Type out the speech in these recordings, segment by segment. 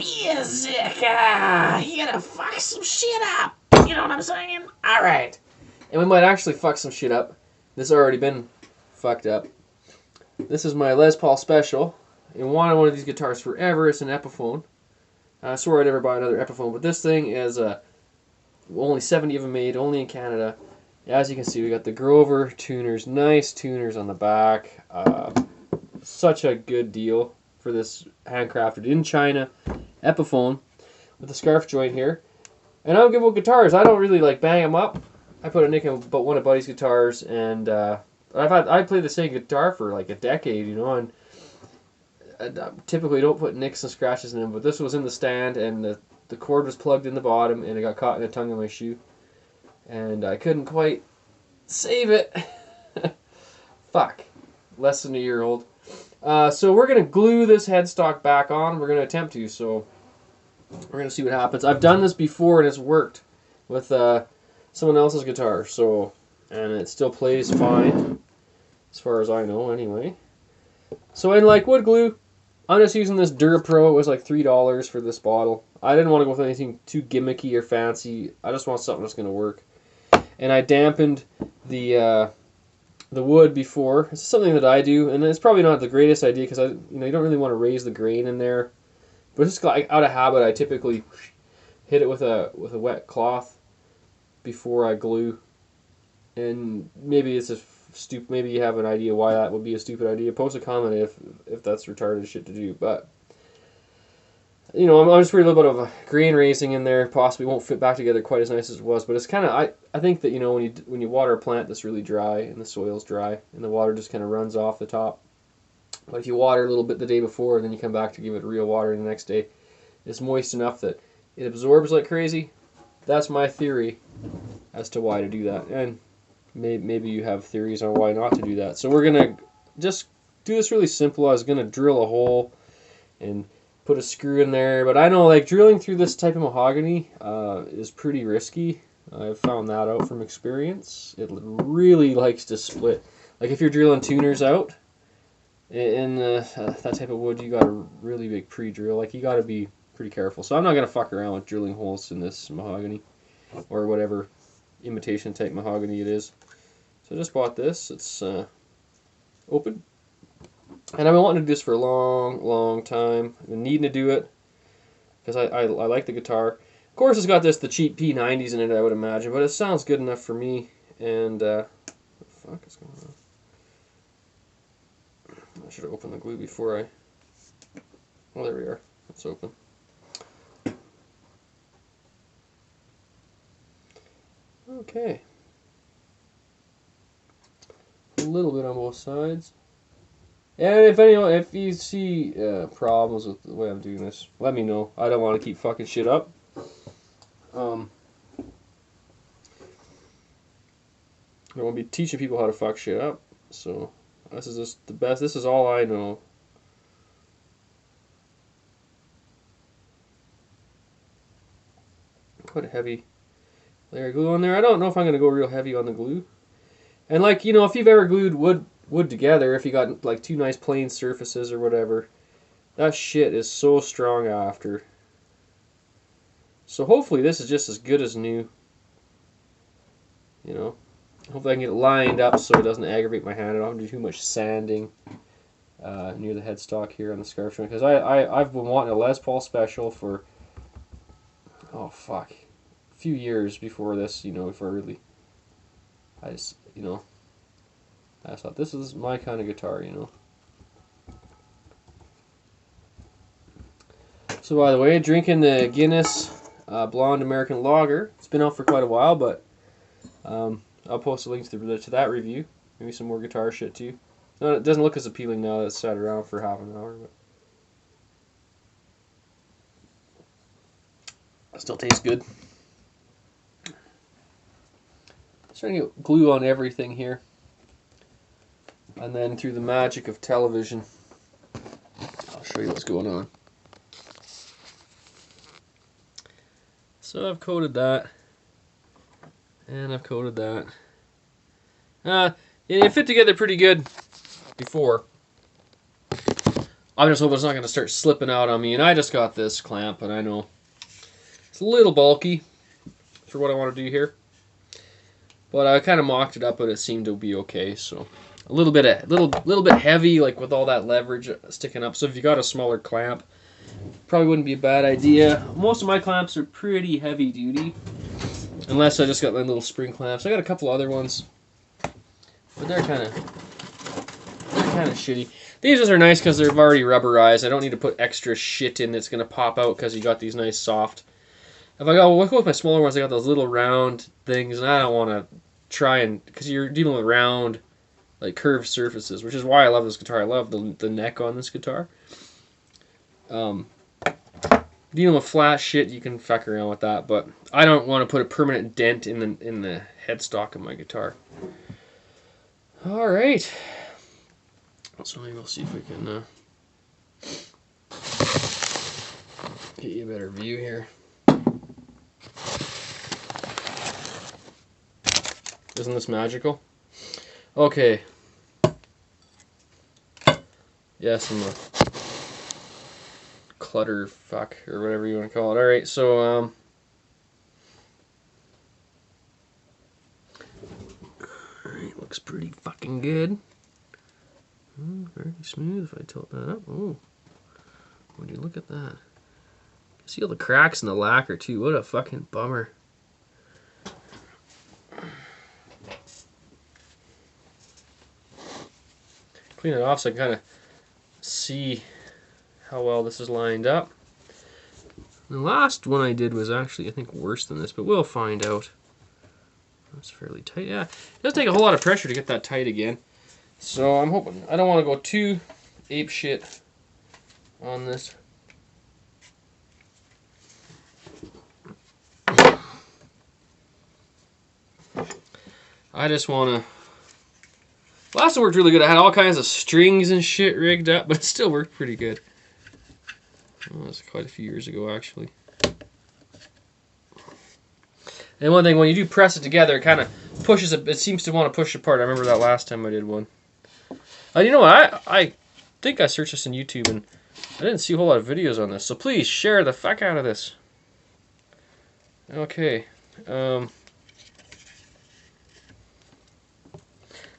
Beerzerker, you gotta fuck some shit up. You know what I'm saying? Alright. And we might actually fuck some shit up. This has already been fucked up. This is my Les Paul Special. I wanted one of these guitars forever. It's an Epiphone. I swore I'd never buy another Epiphone, but this thing is only 70 of them made, only in Canada. As you can see, we got the Grover tuners, nice tuners on the back. Such a good deal for this handcrafted in China Epiphone with the scarf joint here. And I don't give up guitars. I don't really like bang them up. I put a nick in about one of Buddy's guitars, and I played the same guitar for like a decade, you know, and I typically don't put nicks and scratches in them, but this was in the stand, and the cord was plugged in the bottom, and it got caught in the tongue of my shoe, and I couldn't quite save it. Fuck. Less than a year old. So we're going to glue this headstock back on. We're going to attempt to, so we're going to see what happens. I've done this before, and it's worked with someone else's guitar, so, and it still plays fine, as far as I know, anyway. So in like wood glue, I'm just using this DuraPro. It was like $3 for this bottle. I didn't want to go with anything too gimmicky or fancy. I just want something that's going to work. And I dampened the wood before. It's something that I do, and it's probably not the greatest idea because you don't really want to raise the grain in there. But just like out of habit, I typically hit it with a wet cloth before I glue. And maybe it's a stupid. Maybe you have an idea why that would be a stupid idea. Post a comment if that's retarded shit to do. But I'm just worried a little bit of a grain raising in there. Possibly won't fit back together quite as nice as it was. But it's kind of I think that when you water a plant that's really dry and the soil's dry and the water just kind of runs off the top. But if you water a little bit the day before and then you come back to give it real water the next day, it's moist enough that it absorbs like crazy. That's my theory as to why to do that. And maybe you have theories on why not to do that. So we're going to just do this really simple. I was going to drill a hole and put a screw in there. But I know like drilling through this type of mahogany is pretty risky. I've found that out from experience. It really likes to split. Like if you're drilling tuners out in that type of wood, you got a really big pre-drill. Like you got to be pretty careful. So I'm not going to fuck around with drilling holes in this mahogany or whatever imitation type mahogany it is. So I just bought this. It's open. And I've been wanting to do this for a long time. I've been needing to do it because I like the guitar. Of course, it's got the cheap P90s in it, I would imagine, but it sounds good enough for me. And what the fuck is going on? I should have opened the glue before I. Well, there we are. It's open. Okay. A little bit on both sides. And if you see problems with the way I'm doing this, let me know. I don't want to keep fucking shit up. I don't want to be teaching people how to fuck shit up. So this is just the best. This is all I know. Quite a heavy layer of glue on there. I don't know if I'm going to go real heavy on the glue. And like, if you've ever glued wood together, if you got like two nice plain surfaces or whatever, that shit is so strong after. So hopefully this is just as good as new. Hopefully I can get it lined up so it doesn't aggravate my hand. I don't have to do too much sanding near the headstock here on the scarf joint. Because I've been wanting a Les Paul Special for, oh fuck, a few years before this, before really, I just thought this is my kind of guitar, So by the way, drinking the Guinness Blonde American Lager. It's been out for quite a while, but I'll post a link to that review. Maybe some more guitar shit too. No, it doesn't look as appealing now that it's sat around for half an hour, but it still tastes good. Starting to get glue on everything here. And then through the magic of television, I'll show you what's going on. So I've coated that. And I've coated that. It fit together pretty good before. I'm just hoping it's not going to start slipping out on me. And I just got this clamp, and I know it's a little bulky for what I want to do here. But I kind of mocked it up, but it seemed to be okay. So a little bit heavy, like with all that leverage sticking up. So if you got a smaller clamp, probably wouldn't be a bad idea. Most of my clamps are pretty heavy duty, unless I just got my little spring clamps. I got a couple other ones, but they're kind of shitty. These ones are nice because they're already rubberized. I don't need to put extra shit in that's gonna pop out because you got these nice soft. If I go with my smaller ones, I got those little round things, and I don't want to try and, because you're dealing with round, like curved surfaces, which is why I love this guitar. I love the neck on this guitar. Dealing with flat shit, you can fuck around with that, but I don't want to put a permanent dent in the headstock of my guitar. All right, so maybe we'll see if we can get you a better view here. Isn't this magical? Okay. Yes, I'm a clutter fuck, or whatever you want to call it. Alright, so, alright, looks pretty fucking good. Very smooth if I tilt that up. Oh, would you look at that? See all the cracks in the lacquer, too. What a fucking bummer. Clean it off so I can kind of see how well this is lined up. The last one I did was actually, I think, worse than this, but we'll find out. That's fairly tight. Yeah, it does take a whole lot of pressure to get that tight again. So I'm hoping, I don't want to go too ape shit on this. I just want to... Last one worked really good. I had all kinds of strings and shit rigged up, but it still worked pretty good. Oh, that was quite a few years ago, actually. And one thing, when you do press it together, it kind of pushes it. It seems to want to push apart. I remember that last time I did one. You know what? I think I searched this on YouTube, and I didn't see a whole lot of videos on this. So please share the fuck out of this. Okay.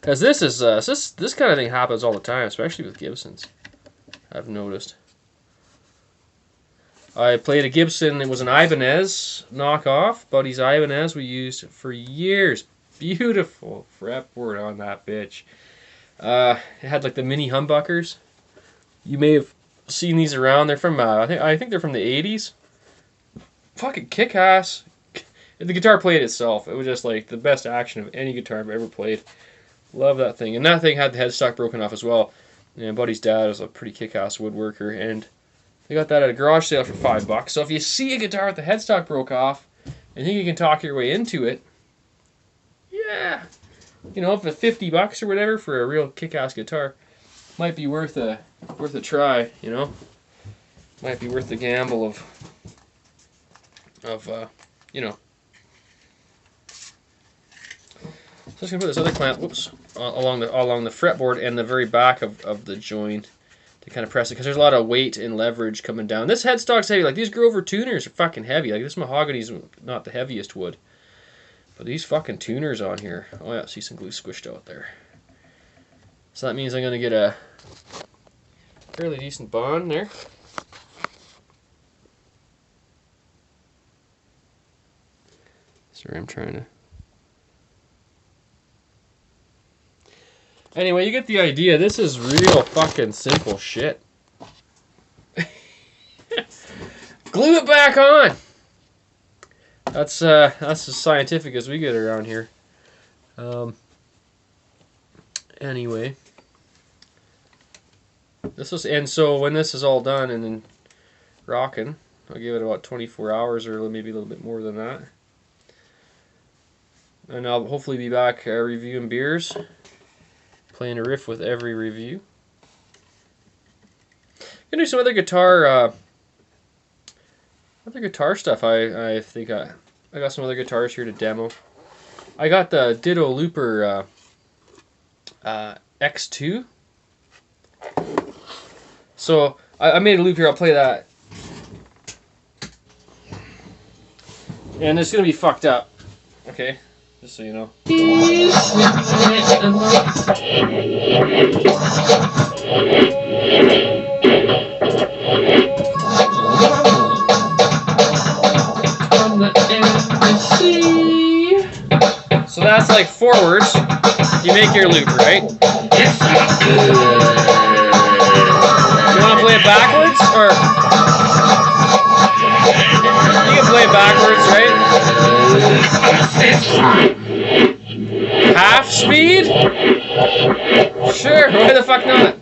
Because this is this kind of thing happens all the time, especially with Gibsons. I've noticed. I played a Gibson. It was an Ibanez knockoff, Buddy's Ibanez. We used for years. Beautiful fretboard on that bitch. It had like the mini humbuckers. You may have seen these around. They're from I think they're from the '80s. Fucking kick ass. The guitar played itself. It was just like the best action of any guitar I've ever played. Love that thing. And that thing had the headstock broken off as well. And Buddy's dad was a pretty kick-ass woodworker. And they got that at a garage sale for $5. So if you see a guitar with the headstock broke off and think you can talk your way into it, yeah. You know, if it's $50 or whatever for a real kick-ass guitar, might be worth a try, you know? Might be worth the gamble of you know. So I'm just gonna put this other clamp, whoops, along the fretboard and the very back of the joint to kind of press it, because there's a lot of weight and leverage coming down. This headstock's heavy. Like, these Grover tuners are fucking heavy. Like, this mahogany's not the heaviest wood, but these fucking tuners on here. Oh yeah, see some glue squished out there. So that means I'm gonna get a fairly decent bond there. Sorry, I'm trying to. Anyway, you get the idea. This is real fucking simple shit. Glue it back on. That's as scientific as we get around here. Anyway, and so when this is all done and then rocking, I'll give it about 24 hours or maybe a little bit more than that, and I'll hopefully be back reviewing beers. Playing a riff with every review. Gonna do some other guitar stuff. I think I got some other guitars here to demo. I got the Ditto Looper X2. So I made a loop here. I'll play that. And it's going to be fucked up. Okay? Just so you know. So that's like forwards. You make your loop, right? You want to play it backwards? Or you can play it backwards, right? Half speed? Sure, why the fuck not?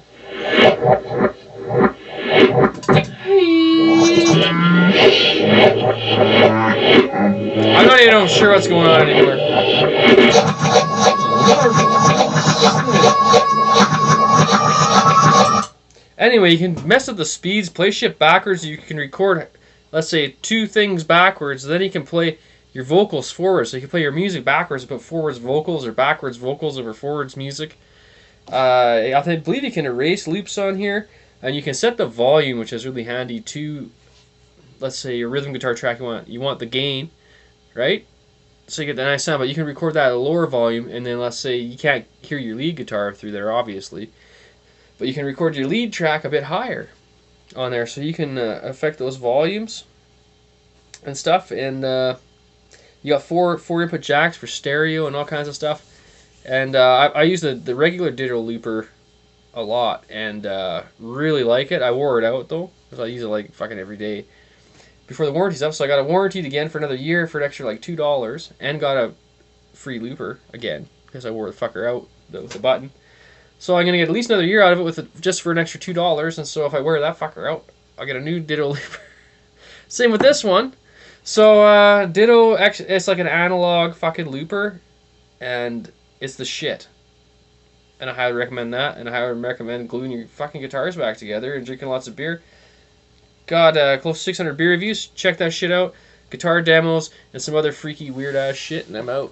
I'm not even sure what's going on anymore. Anyway, you can mess with the speeds, play shit backwards. You can record, let's say, 2 things backwards. Then you can play your vocals forwards. So you can play your music backwards and put forwards vocals or backwards vocals over forwards music. I believe you can erase loops on here. And you can set the volume, which is really handy, to, let's say, your rhythm guitar track. You want the gain, right? So you get the nice sound, but you can record that at a lower volume, and then let's say you can't hear your lead guitar through there, obviously. But you can record your lead track a bit higher on there, so you can affect those volumes and stuff. And you got four input jacks for stereo and all kinds of stuff. And I use the regular digital looper a lot, and really like it. I wore it out though, because I use it like fucking every day before the warranty's up. So I got it warranted again for another year for an extra like $2, and got a free looper again because I wore the fucker out with the button. So I'm gonna get at least another year out of it with just for an extra $2. And so if I wear that fucker out, I'll get a new Ditto looper. Same with this one. So Ditto, it's like an analog fucking looper, and it's the shit. And I highly recommend that, and I highly recommend gluing your fucking guitars back together and drinking lots of beer. Got close to 600 beer reviews. Check that shit out. Guitar demos and some other freaky weird ass shit, and I'm out.